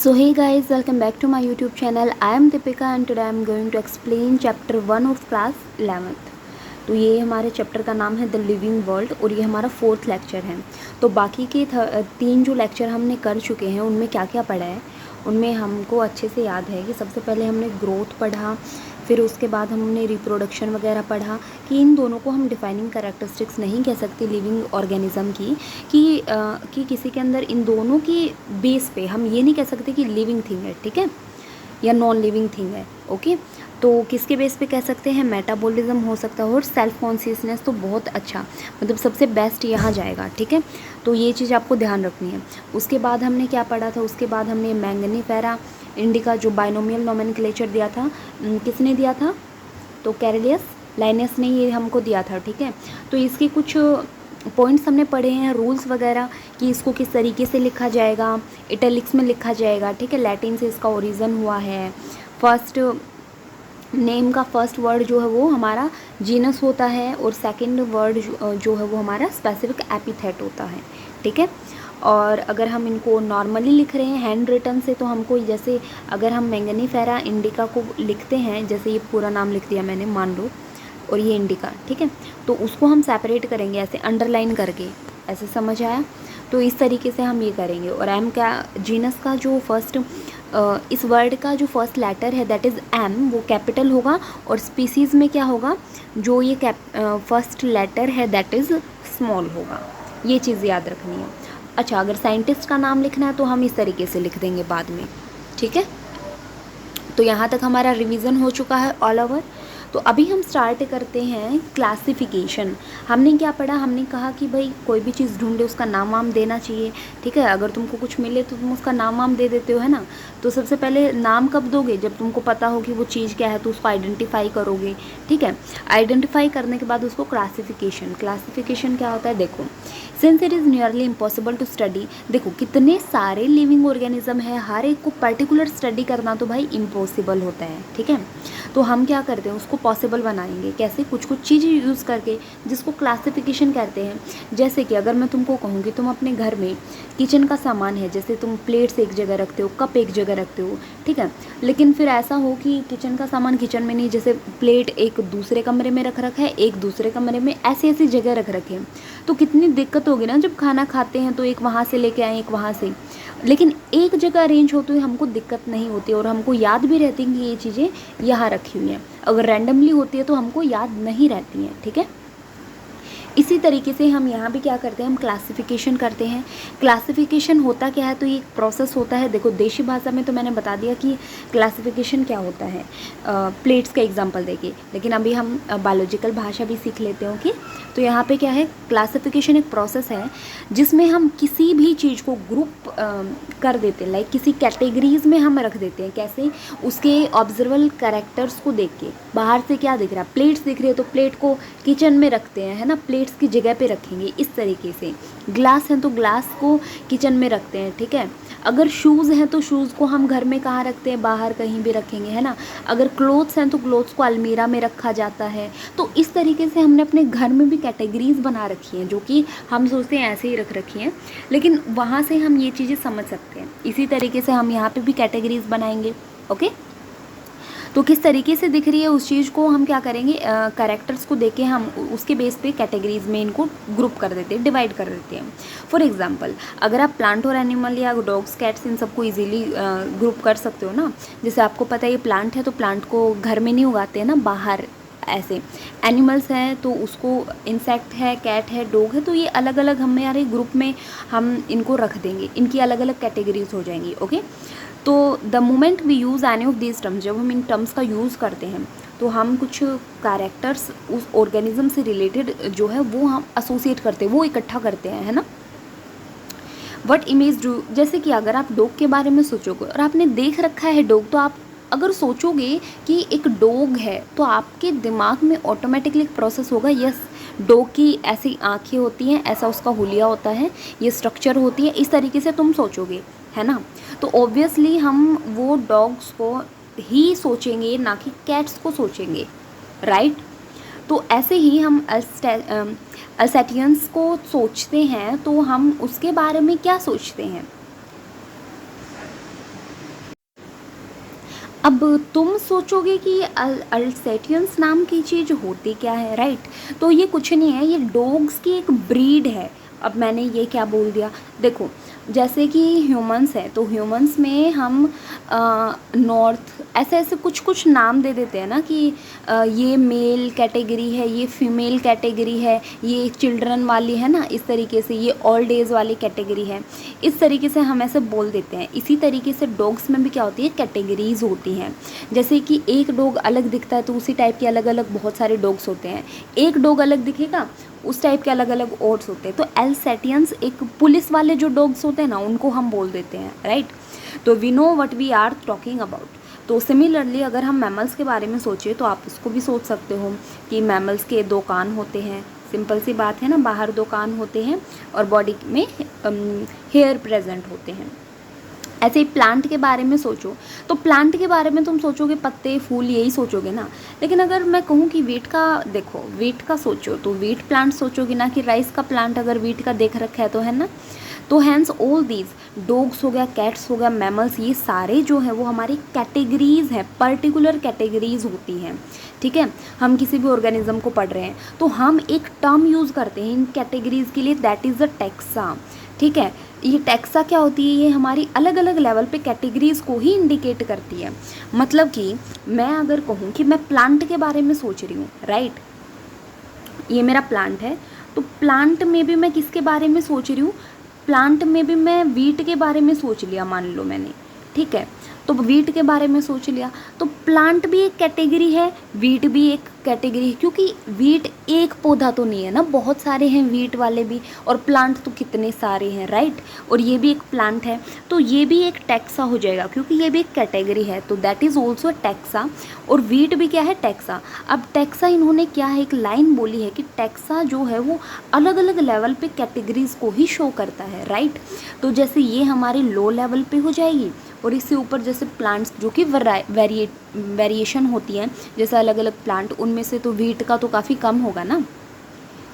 So hey guys, welcome back to my YouTube channel. I am Deepika and today I am going to explain chapter 1 of class 11th. तो ये हमारे chapter का नाम है the living world और ये हमारा 4th लेक्चर है। तो बाकी के 3 जो लेक्चर हमने कर चुके हैं उनमें क्या क्या पढ़ा है, उनमें हमको अच्छे से याद है कि सबसे पहले हमने ग्रोथ पढ़ा, फिर उसके बाद हमने रिप्रोडक्शन वगैरह पढ़ा कि इन दोनों को हम डिफाइनिंग कैरेक्टरिस्टिक्स नहीं कह सकते लिविंग ऑर्गेनिज्म की कि किसी के अंदर इन दोनों की बेस पे हम ये नहीं कह सकते कि लिविंग थिंग है, ठीक है, या नॉन लिविंग थिंग है। ओके, तो किसके बेस पे कह सकते हैं, मेटाबॉलिज्म हो सकता है और सेल्फ कॉन्शियसनेस। तो बहुत अच्छा, मतलब सबसे बेस्ट यहाँ जाएगा, ठीक है। तो ये चीज़ आपको ध्यान रखनी है। उसके बाद हमने क्या पढ़ा था, उसके बाद हमने मैंगनीफेरा इंडिका जो बाइनोमियल नोमेनक्लेचर दिया था, किसने दिया था, तो कैरेलियस लाइनस ने ये हमको दिया था, ठीक है। तो इसके कुछ पॉइंट्स हमने पढ़े हैं, रूल्स वगैरह, कि इसको किस तरीके से लिखा जाएगा, इटैलिक्स में लिखा जाएगा, ठीक है। लैटिन से इसका ओरिजिन हुआ है। फर्स्ट नेम का फर्स्ट वर्ड जो है वो हमारा जीनस होता है और सेकंड वर्ड जो है वो हमारा स्पेसिफिक एपिथेट होता है, ठीक है। और अगर हम इनको नॉर्मली लिख रहे हैं हैंड रिटन से, तो हमको जैसे अगर हम मैंगनीफेरा इंडिका को लिखते हैं, जैसे ये पूरा नाम लिख दिया मैंने, मान लो, और ये इंडिका, ठीक है, तो उसको हम सेपरेट करेंगे ऐसे अंडरलाइन करके, ऐसे समझ आया। तो इस तरीके से हम ये करेंगे। और एम क्या, जीनस का जो फर्स्ट इस वर्ड का जो फर्स्ट लेटर है दैट इज़ एम, वो कैपिटल होगा, और स्पीसीज़ में क्या होगा, जो ये फर्स्ट लेटर है दैट इज़ स्मॉल होगा। ये चीज़ याद रखनी है। अच्छा, अगर साइंटिस्ट का नाम लिखना है तो हम इस तरीके से लिख देंगे बाद में, ठीक है। तो यहाँ तक हमारा रिवीजन हो चुका है ऑल ओवर। तो अभी हम स्टार्ट करते हैं क्लासिफिकेशन। हमने क्या पढ़ा, हमने कहा कि भाई कोई भी चीज़ ढूंढे उसका नाम वाम देना चाहिए, ठीक है। अगर तुमको कुछ मिले तो तुम उसका नाम वाम दे देते हो, है ना। तो सबसे पहले नाम कब दोगे, जब तुमको पता हो कि वो चीज़ क्या है, तो उसको आइडेंटिफाई करोगे, ठीक है। आइडेंटिफाई करने के बाद उसको क्लासिफिकेशन क्या होता है, देखो, since it is nearly impossible to study, देखो कितने सारे लिविंग ऑर्गेनिज्म है, हर एक को पर्टिकुलर स्टडी करना तो भाई इम्पॉसिबल होता है, ठीक है। तो हम क्या करते हैं, उसको पॉसिबल बनाएंगे, कैसे, कुछ कुछ चीज़ें यूज़ करके, जिसको क्लासिफिकेशन कहते हैं। जैसे कि अगर मैं तुमको कहूँ कि तुम अपने घर में किचन का सामान है, जैसे तुम प्लेट्स एक जगह रखते हो, कप एक जगह रखते हो, ठीक है, लेकिन फिर ऐसा हो कि किचन का सामान किचन में नहीं, जैसे प्लेट एक दूसरे कमरे में रख रखा है, एक दूसरे कमरे में, ऐसी ऐसी जगह रख रखे हैं, तो कितनी दिक्कत होगी ना, जब खाना खाते हैं तो एक वहाँ से लेके आए, एक वहाँ से। लेकिन एक जगह अरेंज हो तो हमको दिक्कत नहीं होती और हमको याद भी रहती हैं कि ये चीज़ें यहाँ रखी हुई हैं। अगर रैंडमली होती है तो हमको याद नहीं रहती हैं, ठीक है। इसी तरीके से हम यहाँ भी क्या करते हैं, हम क्लासिफिकेशन करते हैं। क्लासिफिकेशन होता क्या है, तो ये एक प्रोसेस होता है। देखो देशी भाषा में तो मैंने बता दिया कि क्लासिफिकेशन क्या होता है, प्लेट्स का एग्जांपल देके, लेकिन अभी हम बायोलॉजिकल भाषा भी सीख लेते हो कि, तो यहाँ पे क्या है, क्लासिफिकेशन एक प्रोसेस है जिसमें हम किसी भी चीज़ को ग्रुप कर देते हैं, लाइक किसी कैटेगरीज में हम रख देते हैं। कैसे, उसके ऑब्जर्वल कैरेक्टर्स को देख के, बाहर से क्या दिख रहा है, प्लेट्स दिख रही है तो प्लेट को किचन में रखते हैं, है ना, प्लेट्स की जगह पे रखेंगे इस तरीके से। ग्लास हैं तो ग्लास को किचन में रखते हैं, ठीक है। अगर शूज़ हैं तो शूज़ को हम घर में कहाँ रखते हैं, बाहर कहीं भी रखेंगे, है ना। अगर क्लोथ्स हैं तो क्लोथ्स को अलमीरा में रखा जाता है। तो इस तरीके से हमने अपने घर में भी कैटेगरीज बना रखी हैं, जो कि हम सोचते हैं ऐसे ही रख रखी हैं, लेकिन वहाँ से हम ये चीज़ें समझ सकते हैं। इसी तरीके से हम यहाँ पे भी कैटेगरीज बनाएंगे, ओके। तो किस तरीके से दिख रही है उस चीज़ को हम क्या करेंगे, कैरेक्टर्स को देके हम उसके बेस पे कैटेगरीज में इनको ग्रुप कर देते हैं, डिवाइड कर देते हैं। फॉर एग्जांपल, अगर आप प्लांट और एनिमल या डॉग्स कैट्स इन सबको इजीली ग्रुप कर सकते हो ना। जैसे आपको पता है ये प्लांट है तो प्लांट को घर में नहीं उगाते हैं ना, बाहर ऐसे। एनिमल्स हैं तो उसको, इंसेक्ट है, कैट है, डॉग है, तो ये अलग अलग हमारे ग्रुप में हम इनको रख देंगे, इनकी अलग अलग कैटेगरीज हो जाएंगी, ओके। तो the moment we use any of this terms, जब हम इन टर्म्स का यूज़ करते हैं तो हम कुछ कैरेक्टर्स उस ऑर्गेनिज्म से रिलेटेड जो है वो हम एसोसिएट करते हैं, वो इकट्ठा करते हैं, है ना। वट इमेज डू, जैसे कि अगर आप डॉग के बारे में सोचोगे और आपने देख रखा है डॉग, तो आप अगर सोचोगे कि एक डॉग है तो आपके दिमाग में ऑटोमेटिकली एक प्रोसेस होगा, यस डॉग की ऐसी आँखें होती हैं, ऐसा उसका हुलिया होता है, ये स्ट्रक्चर होती है, इस तरीके से तुम सोचोगे, है ना। तो ऑब्वियसली हम वो डॉग्स को ही सोचेंगे, ना कि कैट्स को सोचेंगे, राइट। तो ऐसे ही हम अल्सेटियंस को सोचते हैं तो हम उसके बारे में क्या सोचते हैं, अब तुम सोचोगे कि अल्सेटियंस नाम की चीज़ होती क्या है, राइट। तो ये कुछ नहीं है, ये डॉग्स की एक ब्रीड है। अब मैंने ये क्या बोल दिया, देखो जैसे कि ह्यूमंस है तो ह्यूमंस में हम नॉर्थ ऐसे ऐसे कुछ कुछ नाम दे देते हैं ना कि ये मेल कैटेगरी है, ये फीमेल कैटेगरी है, ये चिल्ड्रन वाली है ना, इस तरीके से ये ओल्ड एज वाली कैटेगरी है, इस तरीके से हम ऐसे बोल देते हैं। इसी तरीके से डॉग्स में भी क्या होती है, कैटेगरीज होती हैं। जैसे कि एक डॉग अलग दिखता है तो उसी टाइप के अलग अलग बहुत सारे डॉग्स होते हैं। एक डॉग अलग दिखेगा उस टाइप के अलग अलग ओट्स होते हैं। तो एल्सेटियंस एक पुलिस वाले जो डॉग्स होते हैं ना, उनको हम बोल देते हैं, राइट। तो we know what we are talking about. तो सिमिलरली अगर हम मैमल्स के बारे में सोचें तो आप उसको भी सोच सकते हो कि मैमल्स के 2 कान होते हैं, सिंपल सी बात है ना, बाहर 2 कान होते हैं और बॉडी में हेयर प्रेजेंट होते हैं। ऐसे ही प्लांट के बारे में सोचो तो प्लांट के बारे में तुम सोचोगे पत्ते फूल यही सोचोगे ना। लेकिन अगर मैं कहूँ कि वीट का, देखो वीट का सोचो तो वीट प्लांट सोचोगे ना, कि राइस का प्लांट अगर वीट का देख रखा है तो, है ना। तो हैंस ऑल दीज डॉग्स हो गया, कैट्स हो गया, मैमल्स, ये सारे जो है वो हमारी कैटेगरीज हैं, पर्टिकुलर कैटेगरीज होती हैं, ठीक है। हम किसी भी ऑर्गेनिज्म को पढ़ रहे हैं तो हम एक टर्म यूज़ करते हैं इन कैटेगरीज के लिए, दैट इज़ द टैक्सा, ठीक है। ये टैक्सा क्या होती है, ये हमारी अलग अलग लेवल पे कैटेगरीज को ही इंडिकेट करती है। मतलब कि मैं अगर कहूँ कि मैं प्लांट के बारे में सोच रही हूँ, राइट, ये मेरा प्लांट है, तो प्लांट में भी मैं किसके बारे में सोच रही हूँ, प्लांट में भी मैं वीट के बारे में सोच लिया, मान लो मैंने, ठीक है। तो वीट के बारे में सोच लिया तो प्लांट भी एक कैटेगरी है, वीट भी एक कैटेगरी है, क्योंकि वीट एक पौधा तो नहीं है ना, बहुत सारे हैं वीट वाले भी, और प्लांट तो कितने सारे हैं, राइट। और ये भी एक प्लांट है तो ये भी एक टैक्सा हो जाएगा, क्योंकि ये भी एक कैटेगरी है, तो दैट इज़ ऑल्सो टैक्सा। और वीट भी क्या है, टैक्सा। अब टैक्सा इन्होंने क्या है, एक लाइन बोली है कि टैक्सा जो है वो अलग अलग लेवल पे कैटेगरीज को ही शो करता है, राइट। तो जैसे ये हमारे लो लेवल पे हो जाएगी, और इससे ऊपर जैसे प्लांट्स जो कि वेरिएशन होती हैं, जैसे अलग अलग प्लांट, उनमें से तो वीट का तो काफ़ी कम होगा ना।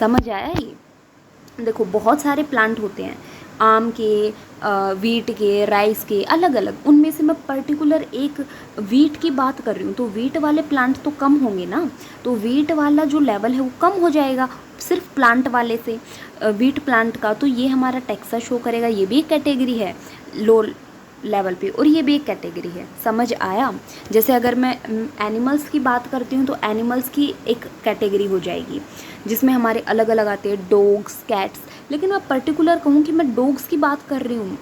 समझ आया ये। देखो बहुत सारे प्लांट होते हैं, आम के, वीट के, राइस के, अलग अलग, उनमें से मैं पर्टिकुलर एक वीट की बात कर रही हूँ, तो वीट वाले प्लांट तो कम होंगे ना, तो वीट वाला जो लेवल है वो कम हो जाएगा सिर्फ प्लांट वाले से, वीट प्लांट का। तो ये हमारा टैक्सा शो करेगा, ये भी एक कैटेगरी है लो लेवल पे, और ये भी एक कैटेगरी है। समझ आया। जैसे अगर मैं एनिमल्स की बात करती हूँ तो एनिमल्स की एक कैटेगरी हो जाएगी जिसमें हमारे अलग अलग आते हैं, डॉग्स, कैट्स। लेकिन मैं पर्टिकुलर कहूँ कि मैं डॉग्स की बात कर रही हूँ,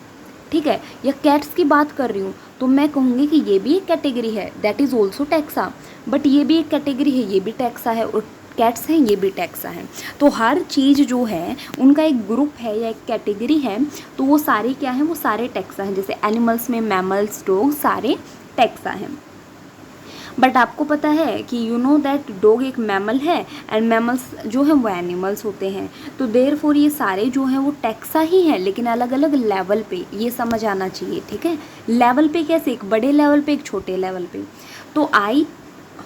ठीक है, या कैट्स की बात कर रही हूँ, तो मैं कहूँगी कि ये भी एक कैटेगरी है, that is also taxa. But ये भी एक कैटेगरी है, ये भी टैक्सा है, और कैट्स हैं, ये भी टैक्सा है। तो हर चीज़ जो है उनका एक ग्रुप है या एक कैटेगरी है, तो वो सारे क्या हैं, वो सारे टैक्सा हैं। जैसे एनिमल्स में मैमल्स, डॉग, सारे टैक्सा हैं। बट आपको पता है कि यू नो दैट डॉग एक मैमल है एंड मैमल्स जो हैं वो एनिमल्स होते हैं, तो देयरफॉर ये सारे जो हैं वो टैक्सा ही हैं, लेकिन अलग अलग लेवल पे, ये समझ आना चाहिए, ठीक है। लेवल पे कैसे, एक बड़े लेवल पे, एक छोटे लेवल पे। तो आई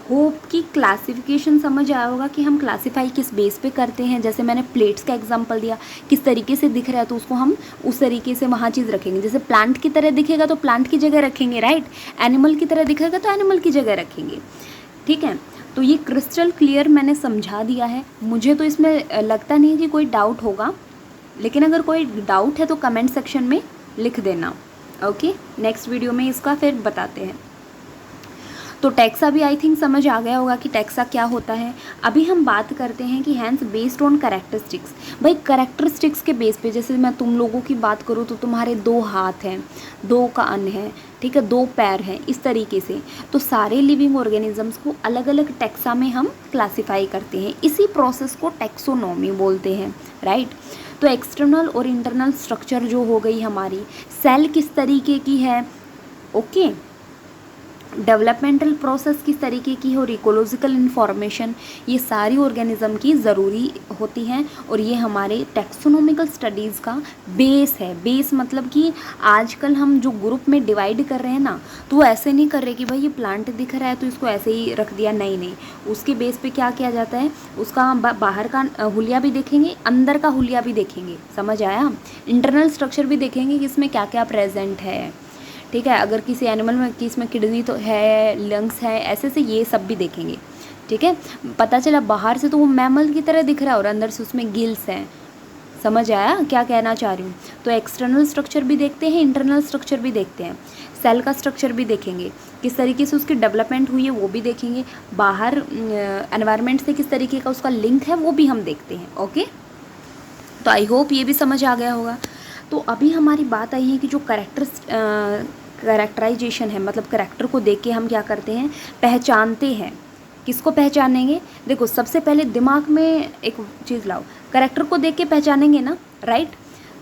होप की क्लासिफिकेशन समझ आया होगा कि हम क्लासीफाई किस बेस पे करते हैं। जैसे मैंने प्लेट्स का एग्जांपल दिया, किस तरीके से दिख रहा है तो उसको हम उस तरीके से वहाँ चीज़ रखेंगे। जैसे प्लांट की तरह दिखेगा तो प्लांट की जगह रखेंगे, राइट। एनिमल की तरह दिखेगा तो एनिमल की जगह रखेंगे, ठीक है। तो ये क्रिस्टल क्लियर मैंने समझा दिया है। मुझे तो इसमें लगता नहीं है कि कोई डाउट होगा, लेकिन अगर कोई डाउट है तो कमेंट सेक्शन में लिख देना, ओके। नेक्स्ट वीडियो में इसका फिर बताते हैं। तो टैक्सा भी आई थिंक समझ आ गया होगा कि टैक्सा क्या होता है। अभी हम बात करते हैं कि हैंस बेस्ड ऑन कैरेक्टरिस्टिक्स। भाई कैरेक्टरिस्टिक्स के बेस पे, जैसे मैं तुम लोगों की बात करूँ तो तुम्हारे 2 हाथ हैं, 2 कान है, ठीक है, 2 पैर हैं, इस तरीके से। तो सारे लिविंग ऑर्गेनिजम्स को अलग अलग टैक्सा में हम क्लासीफाई करते हैं। इसी प्रोसेस को टैक्सोनॉमी बोलते हैं, राइट। तो एक्सटर्नल और इंटरनल स्ट्रक्चर जो हो गई हमारी, सेल किस तरीके की है, ओके, डेवलपमेंटल प्रोसेस किस तरीके की हो, इकोलॉजिकल इन्फॉर्मेशन, ये सारी ऑर्गेनिज्म की ज़रूरी होती हैं, और ये हमारे टैक्सोनॉमिकल स्टडीज़ का बेस है। बेस मतलब कि आजकल हम जो ग्रुप में डिवाइड कर रहे हैं ना, तो वो ऐसे नहीं कर रहे कि भाई ये प्लांट दिख रहा है तो इसको ऐसे ही रख दिया, नहीं नहीं, उसके बेस पे क्या किया जाता है, उसका बाहर का हुलिया भी देखेंगे, अंदर का हुलिया भी देखेंगे, समझ आया। इंटरनल स्ट्रक्चर भी देखेंगे कि इसमें क्या क्या प्रेजेंट है, ठीक है। अगर किसी एनिमल में कि इसमें किडनी तो है, लंग्स हैं, ऐसे से ये सब भी देखेंगे, ठीक है। पता चला बाहर से तो वो मैमल की तरह दिख रहा है और अंदर से उसमें गिल्स हैं। समझ आया क्या कहना चाह रही हूँ? तो एक्सटर्नल स्ट्रक्चर भी देखते हैं, इंटरनल स्ट्रक्चर भी देखते हैं, सेल का स्ट्रक्चर भी देखेंगे, किस तरीके से उसकी डेवलपमेंट हुई है वो भी देखेंगे, बाहर एनवायरनमेंट से किस तरीके का उसका लिंक है वो भी हम देखते हैं। ओके, तो आई होप ये भी समझ आ गया होगा। तो अभी हमारी बात आई है कि जो कैरेक्टराइजेशन है, मतलब कैरेक्टर को देख के हम क्या करते हैं, पहचानते हैं। किसको पहचानेंगे? देखो, सबसे पहले दिमाग में एक चीज़ लाओ, कैरेक्टर को देख के पहचानेंगे ना, राइट।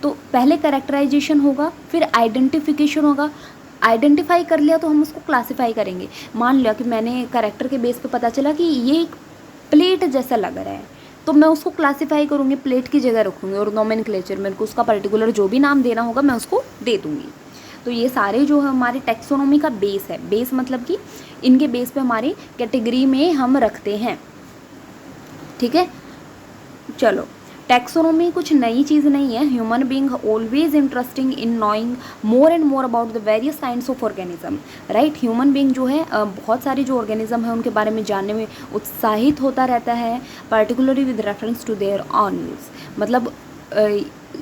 तो पहले कैरेक्टराइजेशन होगा, फिर आइडेंटिफिकेशन होगा। आइडेंटिफाई कर लिया तो हम उसको क्लासीफाई करेंगे। मान लिया कि मैंने कैरेक्टर के बेस पे पता चला कि ये एक प्लेट जैसा लग रहा है, तो मैं उसको क्लासीफाई करूँगी, प्लेट की जगह रखूँगी और नोमेनक्लेचर मेरे को उसका पर्टिकुलर जो भी नाम देना होगा मैं उसको दे दूँगी। तो ये सारे जो है हमारे टैक्सोनॉमी का बेस है। बेस मतलब कि इनके बेस पे हमारी कैटेगरी में हम रखते हैं, ठीक है। चलो, टैक्सोनॉमी कुछ नई चीज़ नहीं है। Human being always interesting in knowing more and more about the various kinds of organism, right. Human being जो है बहुत सारे जो ऑर्गेनिज्म है उनके बारे में जानने में उत्साहित होता रहता है, particularly with reference to their own use. मतलब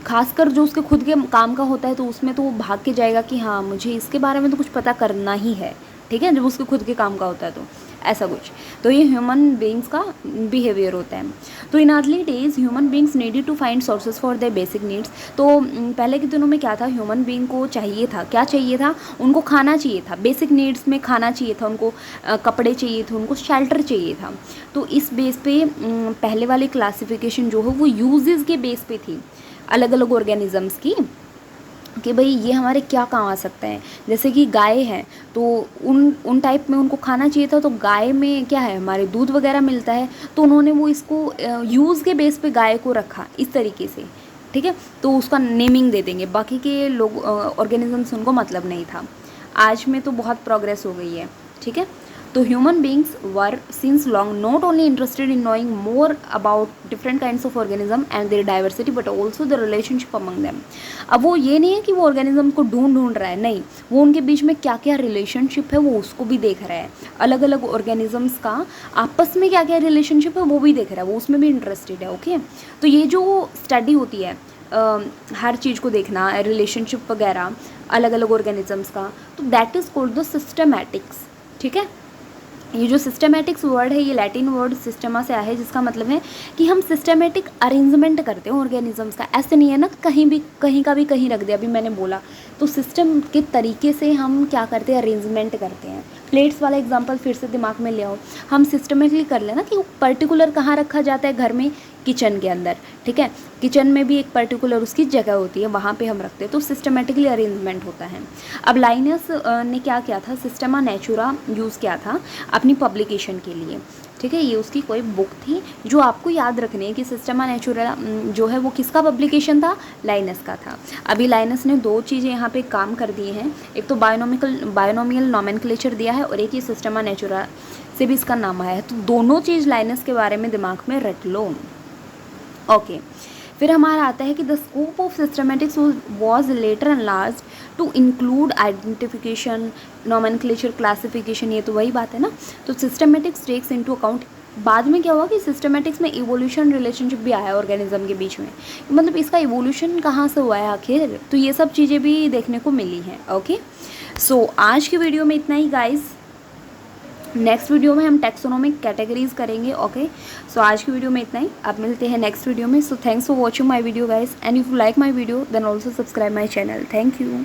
खासकर जो उसके खुद के काम का होता है तो उसमें तो वो भाग के जाएगा कि हाँ मुझे इसके बारे में तो कुछ पता करना ही है, ठीक है, जब उसके खुद के काम का होता है तो ऐसा कुछ। तो ये ह्यूमन बीइंग्स का बिहेवियर होता है। तो in early days human beings needed to find sources for their basic needs. तो पहले के दिनों में क्या था, ह्यूमन बीइंग को चाहिए था, क्या चाहिए था, उनको खाना चाहिए था, बेसिक नीड्स में खाना चाहिए था, उनको कपड़े चाहिए थे, उनको शेल्टर चाहिए था। तो इस बेस पे पहले वाली क्लासिफिकेशन जो है वो यूजेस के बेस पे थी अलग अलग ऑर्गेनिजम्स की, कि भाई ये हमारे क्या काम आ सकते हैं। जैसे कि गाय है तो उन टाइप में उनको खाना चाहिए था, तो गाय में क्या है, हमारे दूध वगैरह मिलता है, तो उन्होंने वो इसको यूज़ के बेस पे गाय को रखा इस तरीके से, ठीक है। तो उसका नेमिंग दे देंगे, बाकी के लोग ऑर्गेनिजम्स उनको मतलब नहीं था। आज में तो बहुत प्रोग्रेस हो गई है, ठीक है। तो human beings were since long not only interested in knowing more about different kinds of organism and their diversity but also the relationship among them. अब वो ये नहीं है कि वो ऑर्गेनिज्म को ढूंढ रहा है, नहीं, वो उनके बीच में क्या क्या रिलेशनशिप है वो उसको भी देख रहा है। अलग अलग ऑर्गेनिजम्स का आपस में क्या क्या रिलेशनशिप है वो भी देख रहा है, वो उसमें भी इंटरेस्टेड है। ओके, तो ये जो स्टडी होती है हर चीज़ को देखना, रिलेशनशिप वगैरह अलग अलग ऑर्गेनिजम्स का, तो that is called the systematics, ठीक है। ये जो सिस्टमैटिक्स वर्ड है ये लैटिन वर्ड सिस्टमा से आया है, जिसका मतलब है कि हम सिस्टमैटिक अरेंजमेंट करते हैं ऑर्गेनिजम्स का। ऐसे नहीं है ना कहीं का भी कहीं रख दिया, अभी मैंने बोला, तो सिस्टम के तरीके से हम क्या करते हैं, अरेंजमेंट करते हैं। प्लेट्स वाला एग्जांपल फिर से दिमाग में ले आओ, हम सिस्टमेटिकली कर लेना कि वो पर्टिकुलर कहाँ रखा जाता है घर में, किचन के अंदर, ठीक है। किचन में भी एक पर्टिकुलर उसकी जगह होती है, वहाँ पे हम रखते हैं, तो सिस्टमेटिकली अरेंजमेंट होता है। अब लाइनस ने क्या किया था, सिस्टमा नेचुरा यूज़ किया था अपनी पब्लिकेशन के लिए, ठीक है। ये उसकी कोई बुक थी जो आपको याद रखनी है कि सिस्टमा नेचुरा जो है वो किसका पब्लिकेशन था, लाइनस का था। अभी लाइनस ने दो चीज़ें यहाँ पे काम कर दी हैं, एक तो बायोनोमियल नोमेनक्लेचर दिया है और एक ही सिस्टमा नेचुरा से भी इसका नाम आया है। तो दोनों चीज़ लाइनस के बारे में दिमाग में रट लो। ओके, फिर हमारा आता है कि the scope of systematics was later enlarged to include identification, nomenclature, classification. ये तो वही बात है ना। तो सिस्टमेटिक्स टेक्स इनटू अकाउंट, बाद में क्या हुआ कि सिस्टमेटिक्स में इवोल्यूशन रिलेशनशिप भी आया ऑर्गेनिज्म के बीच में, मतलब इसका इवोल्यूशन कहाँ से हुआ है आखिर, तो ये सब चीज़ें भी देखने को मिली हैं। ओके, सो आज की वीडियो में इतना ही गाइज। नेक्स्ट वीडियो में हम टैक्सोनॉमिक कैटेगरीज करेंगे। ओके, सो आज की वीडियो में इतना ही, आप मिलते हैं नेक्स्ट वीडियो में। So thanks for watching my video guys, and if you like my video then also subscribe my channel. Thank you.